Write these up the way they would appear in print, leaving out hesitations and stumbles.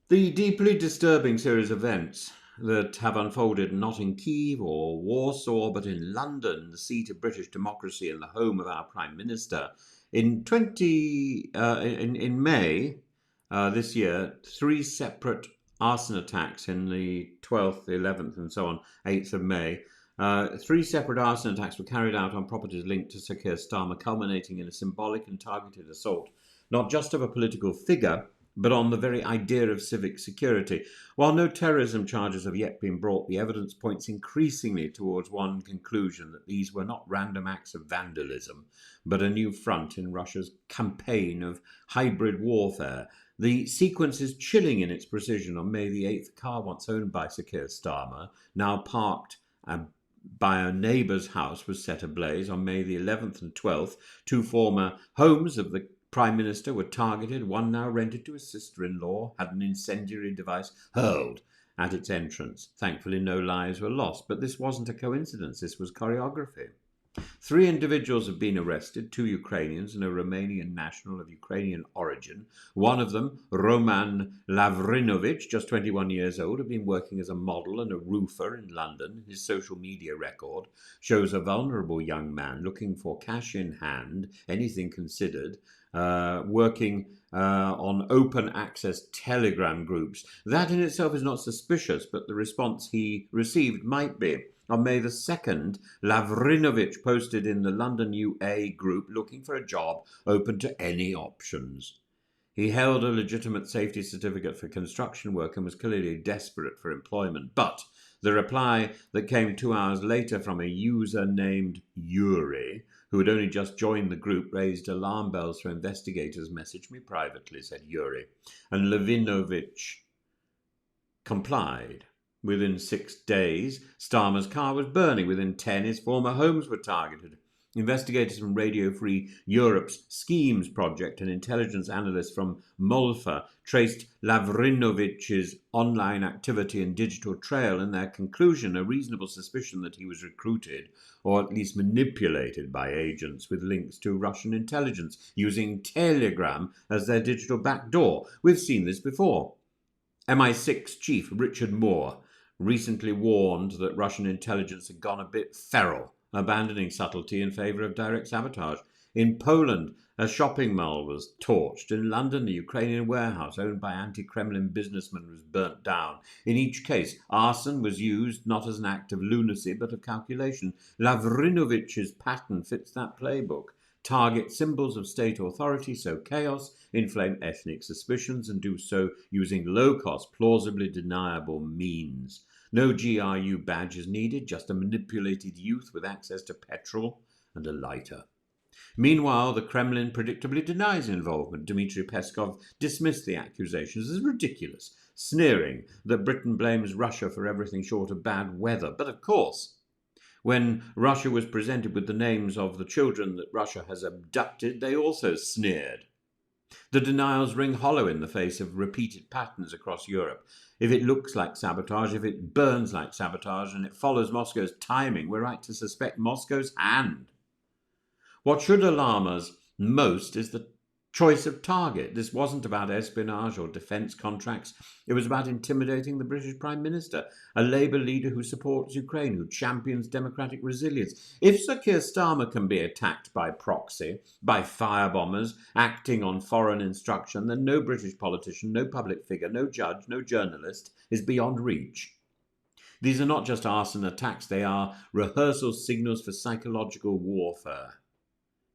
The deeply disturbing series of events that have unfolded not in Kiev or Warsaw, but in London, the seat of British democracy and the home of our Prime Minister, in May this year, three separate arson attacks in the 12th, the 11th, and so on, 8th of May. Three separate arson attacks were carried out on properties linked to Sir Keir Starmer, culminating in a symbolic and targeted assault, not just of a political figure, but on the very idea of civic security. While no terrorism charges have yet been brought, the evidence points increasingly towards one conclusion: that these were not random acts of vandalism, but a new front in Russia's campaign of hybrid warfare. The sequence is chilling in its precision. On May the 8th, a car once owned by Sir Keir Starmer, now parked by a neighbour's house, was set ablaze. On May the 11th and 12th, two former homes of the Prime Minister were targeted. One, now rented to his sister-in-law, had an incendiary device hurled at its entrance. Thankfully, no lives were lost, but this wasn't a coincidence. This was choreography. Three individuals have been arrested, two Ukrainians and a Romanian national of Ukrainian origin. One of them, Roman Lavrinovich, just 21 years old, had been working as a model and a roofer in London. His social media record shows a vulnerable young man looking for cash in hand, anything considered, working on open access Telegram groups. That in itself is not suspicious, but the response he received might be. On May the 2nd, Lavrinovich posted in the London UA group looking for a job open to any options. He held a legitimate safety certificate for construction work and was clearly desperate for employment. But the reply that came 2 hours later from a user named Yuri, who had only just joined the group, raised alarm bells for investigators. "Message me privately," said Yuri. And Lavrinovich complied. Within 6 days, Starmer's car was burning. Within 10, his former homes were targeted. Investigators from Radio Free Europe's Schemes project and intelligence analysts from Molfa traced Lavrinovich's online activity and digital trail, and their conclusion: a reasonable suspicion that he was recruited or at least manipulated by agents with links to Russian intelligence, using Telegram as their digital backdoor. We've seen this before. MI6 chief Richard Moore recently warned that Russian intelligence had gone a bit feral, abandoning subtlety in favour of direct sabotage. In Poland, a shopping mall was torched. In London, the Ukrainian warehouse owned by anti-Kremlin businessmen was burnt down. In each case, arson was used not as an act of lunacy, but of calculation. Lavrinovich's pattern fits that playbook. Target symbols of state authority, sow chaos, inflame ethnic suspicions, and do so using low-cost, plausibly deniable means. No GRU badge is needed, just a manipulated youth with access to petrol and a lighter. Meanwhile, the Kremlin predictably denies involvement. Dmitry Peskov dismissed the accusations as ridiculous, sneering that Britain blames Russia for everything short of bad weather. But of course, when Russia was presented with the names of the children that Russia has abducted, they also sneered. The denials ring hollow in the face of repeated patterns across Europe. If it looks like sabotage, if it burns like sabotage, and it follows Moscow's timing, we're right to suspect Moscow's hand. What should alarm us most is the choice of target. This wasn't about espionage or defence contracts. It was about intimidating the British Prime Minister, a Labour leader who supports Ukraine, who champions democratic resilience. If Sir Keir Starmer can be attacked by proxy, by firebombers acting on foreign instruction, then no British politician, no public figure, no judge, no journalist is beyond reach. These are not just arson attacks, they are rehearsal signals for psychological warfare.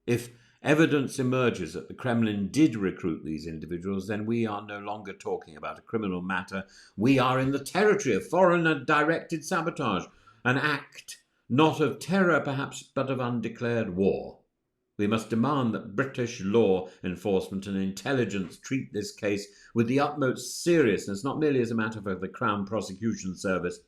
If evidence emerges that the Kremlin did recruit these individuals, then we are no longer talking about a criminal matter. We are in the territory of foreigner-directed sabotage, an act not of terror perhaps, but of undeclared war. We must demand that British law enforcement and intelligence treat this case with the utmost seriousness, not merely as a matter for the Crown Prosecution Service,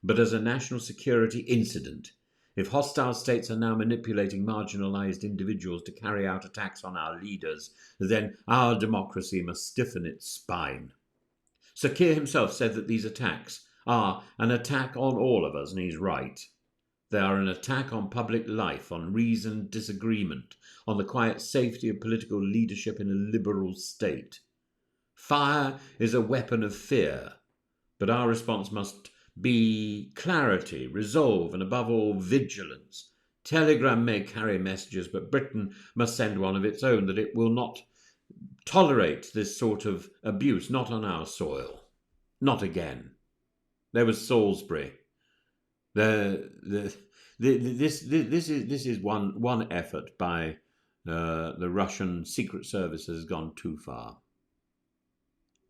but as a national security incident. If hostile states are now manipulating marginalised individuals to carry out attacks on our leaders, then our democracy must stiffen its spine. Sir Keir himself said that these attacks are an attack on all of us, and he's right. They are an attack on public life, on reasoned disagreement, on the quiet safety of political leadership in a liberal state. Fire is a weapon of fear, but our response must be clarity, resolve, and above all, vigilance. Telegram may carry messages, but Britain must send one of its own, that it will not tolerate this sort of abuse, not on our soil, not again. There was Salisbury. This is one effort by the Russian Secret Service has gone too far,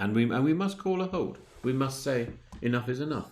and we must call a halt. We must say enough is enough.